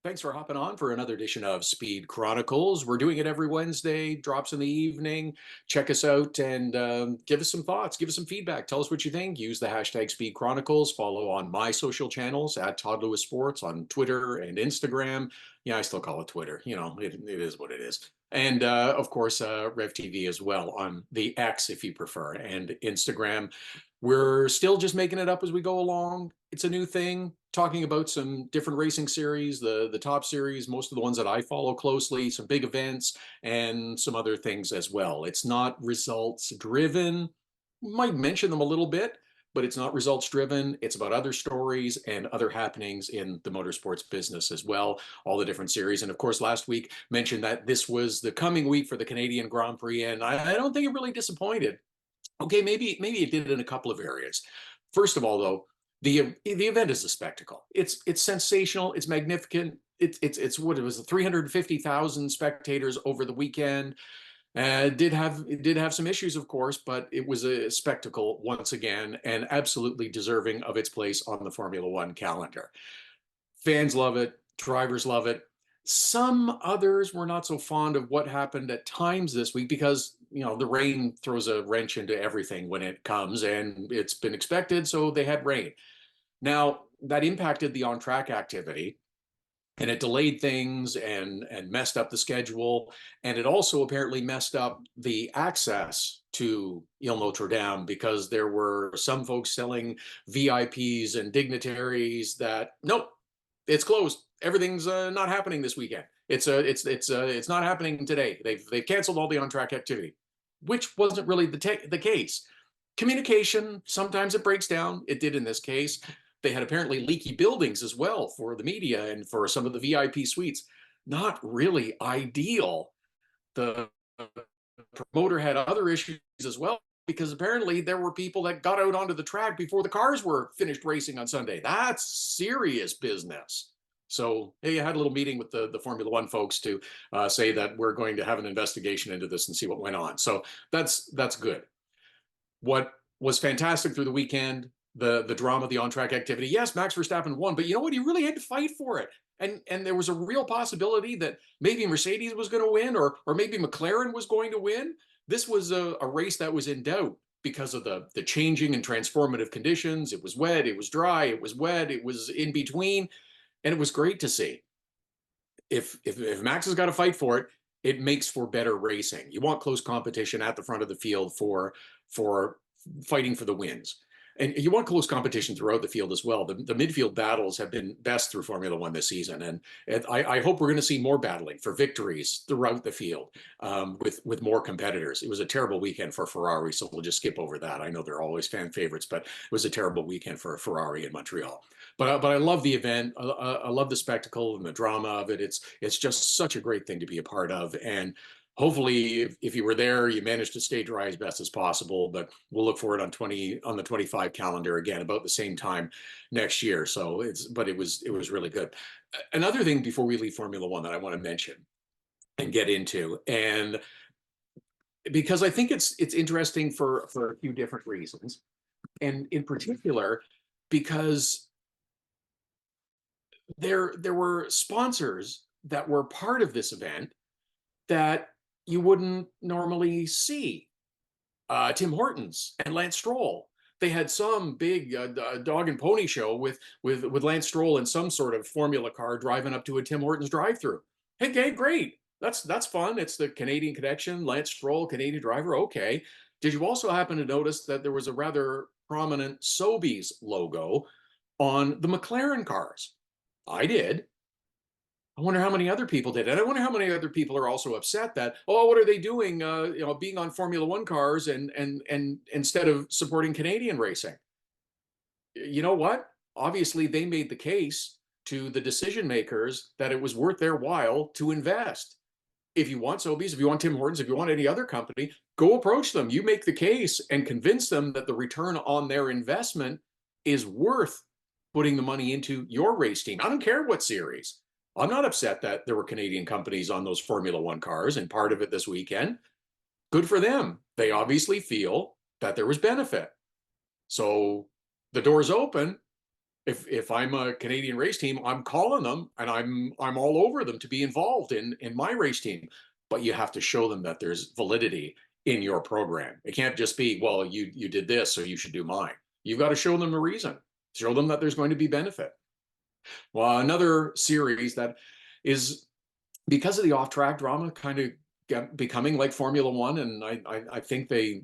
Thanks for hopping on for another edition of Speed Chronicles. We're doing it every Wednesday, drops in the evening. Check us out and give us some thoughts, give us some feedback. Tell us what you think. Use the hashtag Speed Chronicles. Follow on my social channels at Todd Lewis Sports on Twitter and Instagram. Yeah, I still call it Twitter. You know, it is what it is. And of course, RevTV as well on the X if you prefer, and Instagram. We're still just making it up as we go along. It's a new thing, talking about some different racing series, the top series, most of the ones that I follow closely, some big events, and some other things as well. It's not results driven. Might mention them a little bit, but it's not results driven. It's about other stories and other happenings in the motorsports business as well, all the different series. And of course, last week mentioned that this was the coming week for the Canadian Grand Prix, and I don't think it really disappointed. Okay, maybe it did in a couple of areas. First of all, though, the event is a spectacle. It's sensational. It's magnificent. It's what it was, 350,000 spectators over the weekend. It did have some issues, of course, but it was a spectacle once again, and absolutely deserving of its place on the Formula One calendar. Fans love it. Drivers love it. Some others were not so fond of what happened at times this week because, you know, the rain throws a wrench into everything when it comes, and it's been expected, so they had rain. Now, that impacted the on-track activity, and it delayed things and messed up the schedule, and it also apparently messed up the access to Ile Notre Dame because there were some folks selling VIPs and dignitaries that, nope, it's closed. Everything's not happening this weekend. It's not happening today. They've canceled all the on-track activity, which wasn't really the case. Communication, sometimes it breaks down. It did in this case. They had apparently leaky buildings as well for the media and for some of the VIP suites. Not really ideal. The promoter had other issues as well, because apparently there were people that got out onto the track before the cars were finished racing on Sunday. That's serious business. So hey, I had a little meeting with the Formula One folks to say that we're going to have an investigation into this and see what went on. So that's good. What was fantastic through the weekend, the drama, the on-track activity. Yes, Max Verstappen won, but you know what? He really had to fight for it. And there was a real possibility that maybe Mercedes was going to win, or maybe McLaren was going to win. This was a race that was in doubt because of the changing and transformative conditions. It was wet, it was dry, it was wet, it was in between, and it was great to see. If Max has got to fight for it, it makes for better racing. You want close competition at the front of the field for fighting for the wins. And you want close competition throughout the field as well. The midfield battles have been best through Formula One this season, and I hope we're going to see more battling for victories throughout the field with more competitors. It was a terrible weekend for Ferrari, so we'll just skip over that. I know they're always fan favorites, but it was a terrible weekend for Ferrari in Montreal. But I love the event. I love the spectacle and the drama of it. It's just such a great thing to be a part of, and hopefully, if you were there, you managed to stay dry as best as possible. But we'll look for it on the 25 calendar again, about the same time next year. So it was really good. Another thing before we leave Formula One that I want to mention and get into, and because I think it's interesting for a few different reasons, and in particular because there were sponsors that were part of this event that you wouldn't normally see. Tim Hortons and Lance Stroll. They had some big dog and pony show with Lance Stroll in some sort of Formula car driving up to a Tim Hortons drive-through. Hey, great. That's fun. It's the Canadian connection. Lance Stroll, Canadian driver. Okay. Did you also happen to notice that there was a rather prominent Sobeys logo on the McLaren cars? I did. I wonder how many other people did. And I wonder how many other people are also upset that, oh, what are they doing, being on Formula One cars and instead of supporting Canadian racing? You know what? Obviously, they made the case to the decision makers that it was worth their while to invest. If you want Sobeys, if you want Tim Hortons, if you want any other company, go approach them. You make the case and convince them that the return on their investment is worth putting the money into your race team. I don't care what series. I'm not upset that there were Canadian companies on those Formula One cars and part of it this weekend. Good for them. They obviously feel that there was benefit. So the door's open. if I'm a Canadian race team, I'm calling them and I'm all over them to be involved in my race team. But you have to show them that there's validity in your program. It can't just be, well, you did this, so you should do mine. You've got to show them a reason. Show them that there's going to be benefit. Well, another series that is, because of the off-track drama, kind of becoming like Formula One, and I think they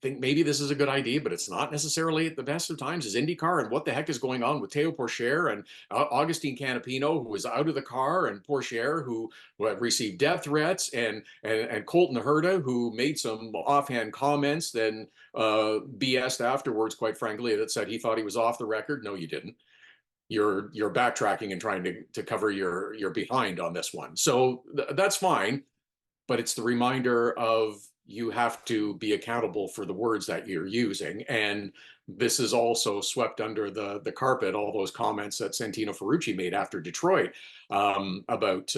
think maybe this is a good idea, but it's not necessarily at the best of times, is INDYCAR, and what the heck is going on with Teo Pourchaire and Augustine Canapino, who was out of the car, and Pourchaire, who received death threats, and Colton Herta, who made some offhand comments, then BS'd afterwards, quite frankly, that said he thought he was off the record. No, you didn't. You're backtracking and trying to cover your behind on this one. So that's fine, but it's the reminder of, you have to be accountable for the words that you're using. And this is also swept under the carpet, all those comments that Santino Ferrucci made after Detroit about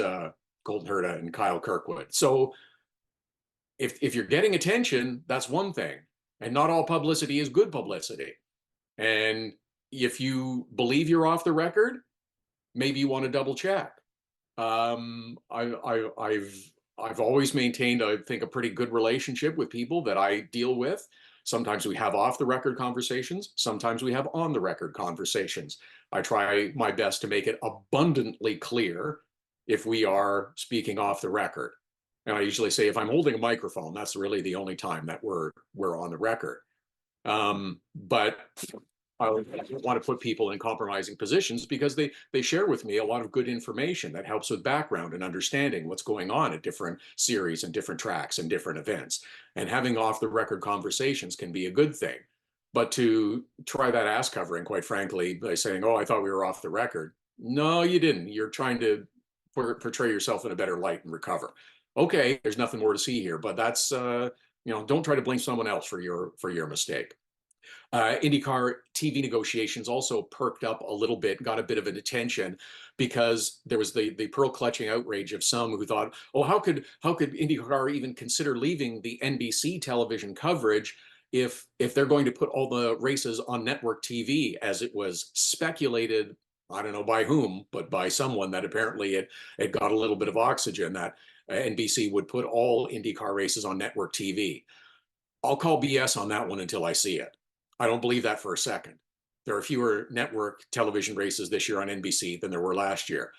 Colton Herta and Kyle Kirkwood. So if you're getting attention, that's one thing. And not all publicity is good publicity. And if you believe you're off the record, maybe you want to double check. I've always maintained, I think, a pretty good relationship with people that I deal with. Sometimes we have off the record conversations. Sometimes we have on the record conversations. I try my best to make it abundantly clear if we are speaking off the record. And I usually say, if I'm holding a microphone, that's really the only time that we're on the record. But I don't want to put people in compromising positions, because they share with me a lot of good information that helps with background and understanding what's going on at different series and different tracks and different events. And having off the record conversations can be a good thing. But to try that ass covering, quite frankly, by saying, oh, I thought we were off the record. No, you didn't. You're trying to portray yourself in a better light and recover. Okay, there's nothing more to see here, but that's, don't try to blame someone else for your mistake. IndyCar TV negotiations also perked up a little bit, got a bit of an attention, because there was the pearl clutching outrage of some who thought, oh, how could IndyCar even consider leaving the NBC television coverage if they're going to put all the races on network TV, as it was speculated, I don't know by whom, but by someone, that apparently it got a little bit of oxygen, that NBC would put all IndyCar races on network TV. I'll call BS on that one until I see it. I don't believe that for a second. There are fewer network television races this year on NBC than there were last year.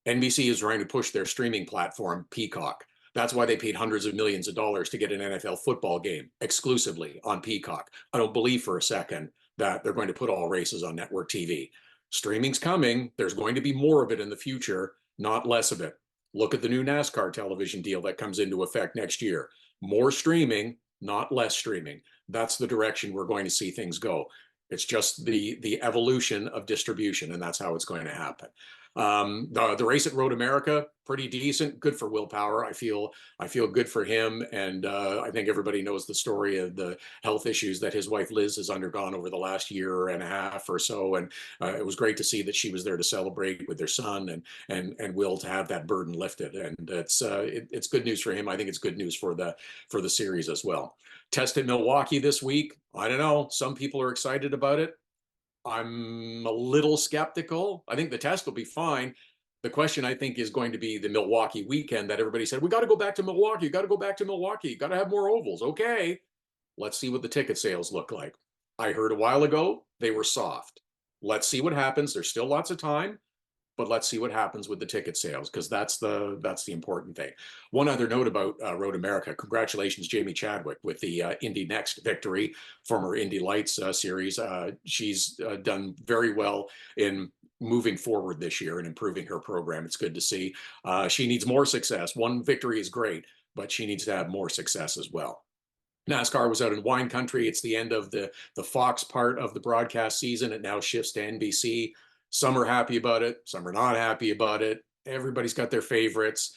NBC is trying to push their streaming platform, Peacock. That's why they paid hundreds of millions of dollars to get an NFL football game exclusively on Peacock. I don't believe for a second that they're going to put all races on network TV. Streaming's coming. There's going to be more of it in the future, not less of it. Look at the new NASCAR television deal that comes into effect next year. More streaming, not less streaming. That's the direction we're going to see things go. It's just the evolution of distribution, and that's how it's going to happen. The race at Road America, pretty decent, good for Will Power. I feel good for him, and I think everybody knows the story of the health issues that his wife Liz has undergone over the last year and a half or so, and it was great to see that she was there to celebrate with their son, and Will to have that burden lifted, and it's good news for him. I think it's good news for the series as well. Test at Milwaukee this week. I don't know. Some people are excited about it. I'm a little skeptical. I think the test will be fine. The question, I think, is going to be the Milwaukee weekend, that everybody said, we got to go back to Milwaukee. You got to go back to Milwaukee. You got to have more ovals. Okay. Let's see what the ticket sales look like. I heard a while ago they were soft. Let's see what happens. There's still lots of time, but let's see what happens with the ticket sales, because that's the important thing. One other note about Road America: congratulations, Jamie Chadwick, with the Indy NXT victory, former Indy Lights series. She's done very well in moving forward this year and improving her program. It's good to see. She needs more success. One victory is great, but she needs to have more success as well. NASCAR was out in wine country. It's the end of the Fox part of the broadcast season. It now shifts to NBC. Some are happy about it. Some are not happy about it. Everybody's got their favorites.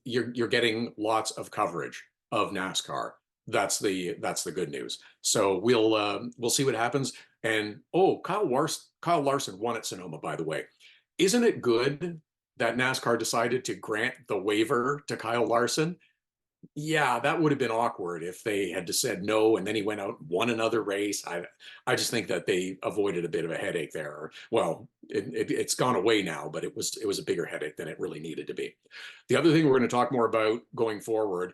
You're getting lots of coverage of NASCAR. That's the good news. So we'll see what happens. And Kyle Larson won at Sonoma, by the way. Isn't it good that NASCAR decided to grant the waiver to Kyle Larson? Yeah, that would have been awkward if they had just said no and then he went out and won another race. I just think that they avoided a bit of a headache there. Well, it's gone away now, but it was a bigger headache than it really needed to be. The other thing we're going to talk more about going forward,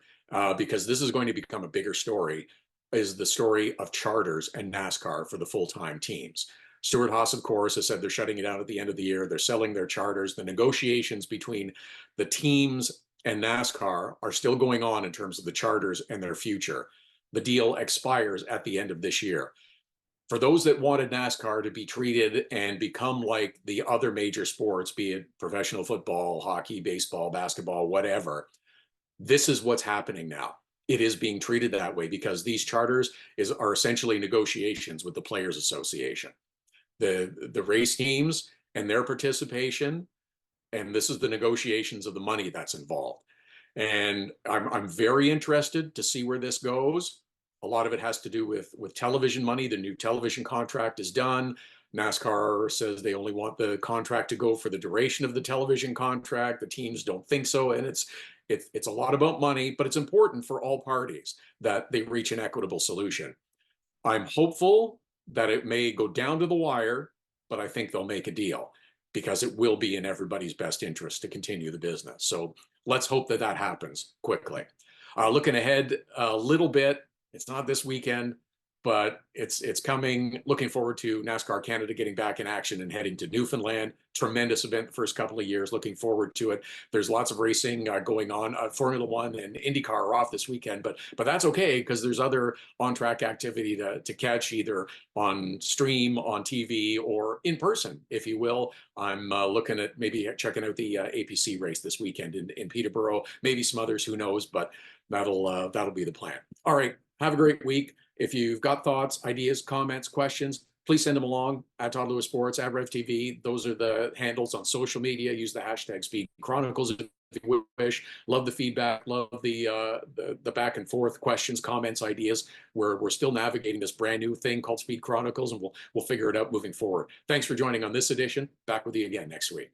because this is going to become a bigger story, is the story of charters and NASCAR for the full-time teams. Stuart Haas, of course, has said they're shutting it down at the end of the year. They're selling their charters. The negotiations between the teams and NASCAR are still going on in terms of the charters and their future. The deal expires at the end of this year. For those that wanted NASCAR to be treated and become like the other major sports, be it professional football, hockey, baseball, basketball, whatever, this is what's happening now. It is being treated that way because these charters are essentially negotiations with the Players Association. The race teams and their participation, and this is the negotiations of the money that's involved. And I'm very interested to see where this goes. A lot of it has to do with television money. The new television contract is done. NASCAR says they only want the contract to go for the duration of the television contract. The teams don't think so, and it's a lot about money, but it's important for all parties that they reach an equitable solution. I'm hopeful that it may go down to the wire, but I think they'll make a deal because it will be in everybody's best interest to continue the business. So let's hope that that happens quickly. Looking ahead a little bit, it's not this weekend, but it's coming. Looking forward to NASCAR Canada getting back in action and heading to Newfoundland. Tremendous event the first couple of years. Looking forward to it. There's lots of racing going on. Formula One and INDYCAR are off this weekend, but that's okay because there's other on-track activity to catch either on stream, on TV, or in person, if you will. I'm looking at maybe checking out the APC race this weekend in Peterborough. Maybe some others, who knows? But that'll be the plan. All right. Have a great week. If you've got thoughts, ideas, comments, questions, please send them along at Todd Lewis Sports, at RevTV. Those are the handles on social media. Use the hashtag Speed Chronicles if you wish. Love the feedback. Love the back and forth questions, comments, ideas. We're still navigating this brand new thing called Speed Chronicles, and we'll figure it out moving forward. Thanks for joining on this edition. Back with you again next week.